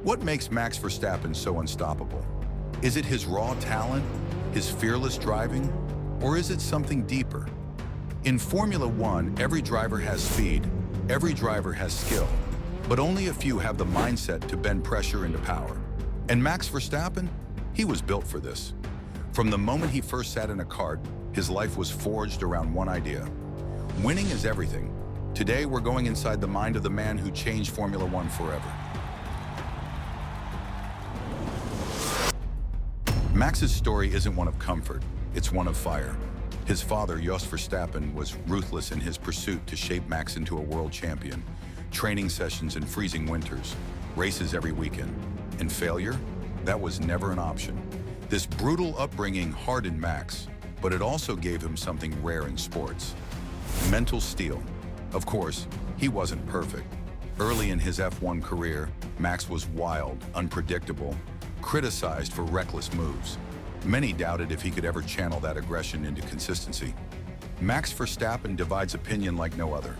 What makes Max Verstappen so unstoppable? Is it his raw talent, his fearless driving, or is it something deeper? In Formula One, every driver has speed, every driver has skill, but only a few have the mindset to bend pressure into power. And Max Verstappen, he was built for this. From the moment he first sat in a kart, his life was forged around one idea. Winning is everything. Today, we're going inside the mind of the man who changed Formula One forever. Max's story isn't one of comfort, it's one of fire. His father, Jos Verstappen, was ruthless in his pursuit to shape Max into a world champion. Training sessions in freezing winters, races every weekend. And failure? That was never an option. This brutal upbringing hardened Max, but it also gave him something rare in sports: mental steel. Of course, he wasn't perfect. Early in his F1 career, Max was wild, unpredictable, criticized for reckless moves. Many doubted if he could ever channel that aggression into consistency. Max Verstappen divides opinion like no other.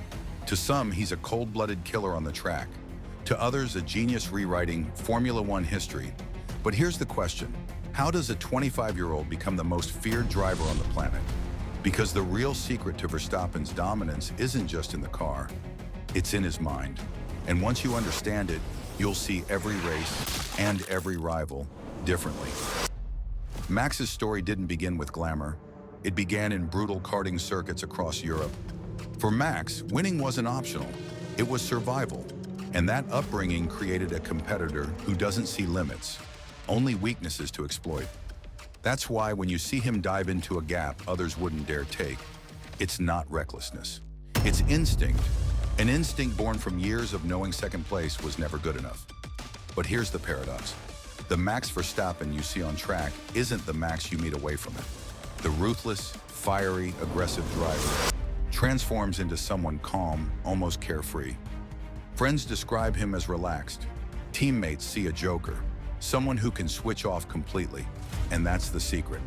To some, he's a cold-blooded killer on the track. To others, a genius rewriting Formula One history. But here's the question: how does a 25-year-old become the most feared driver on the planet? Because the real secret to Verstappen's dominance isn't just in the car, it's in his mind. And once you understand it, you'll see every race and every rival differently. Max's story didn't begin with glamour. It began in brutal karting circuits across Europe. For Max, winning wasn't optional. It was survival. And that upbringing created a competitor who doesn't see limits, only weaknesses to exploit. That's why when you see him dive into a gap others wouldn't dare take, it's not recklessness. It's instinct. An instinct born from years of knowing second place was never good enough. But here's the paradox. The Max Verstappen you see on track isn't the Max you meet away from it. The ruthless, fiery, aggressive driver transforms into someone calm, almost carefree. Friends describe him as relaxed. Teammates see a joker, someone who can switch off completely. And that's the secret.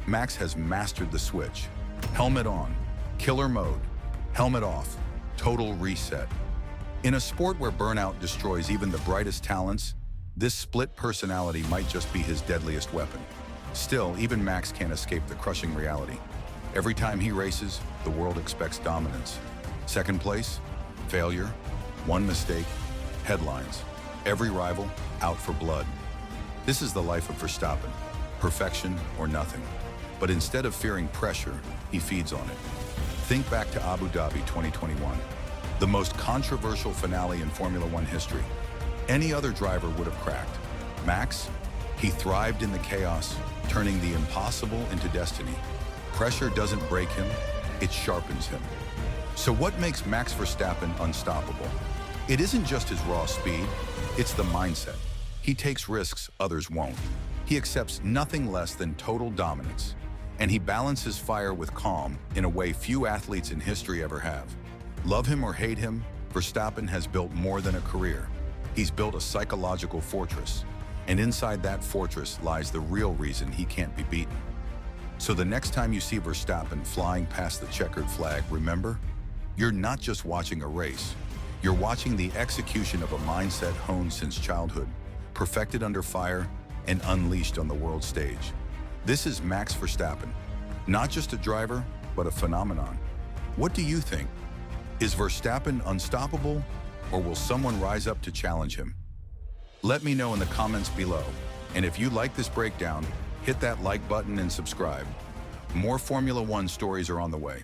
Max has mastered the switch. Helmet on, killer mode, helmet off, total reset. In a sport where burnout destroys even the brightest talents, this split personality might just be his deadliest weapon. Still, even Max can't escape the crushing reality. Every time he races, the world expects dominance. Second place, failure, one mistake, headlines. Every rival out for blood. This is the life of Verstappen. Perfection or nothing. But instead of fearing pressure, he feeds on it. Think back to Abu Dhabi 2021, the most controversial finale in Formula One history. Any other driver would have cracked. Max, he thrived in the chaos, turning the impossible into destiny. Pressure doesn't break him, it sharpens him. So what makes Max Verstappen unstoppable? It isn't just his raw speed, it's the mindset. He takes risks others won't. He accepts nothing less than total dominance, and he balances fire with calm in a way few athletes in history ever have. Love him or hate him, Verstappen has built more than a career. He's built a psychological fortress, and inside that fortress lies the real reason he can't be beaten. So the next time you see Verstappen flying past the checkered flag, remember, you're not just watching a race. You're watching the execution of a mindset honed since childhood, perfected under fire, and unleashed on the world stage. This is Max Verstappen, not just a driver, but a phenomenon. What do you think? Is Verstappen unstoppable, or will someone rise up to challenge him? Let me know in the comments below. And if you like this breakdown, hit that like button and subscribe. More Formula One stories are on the way.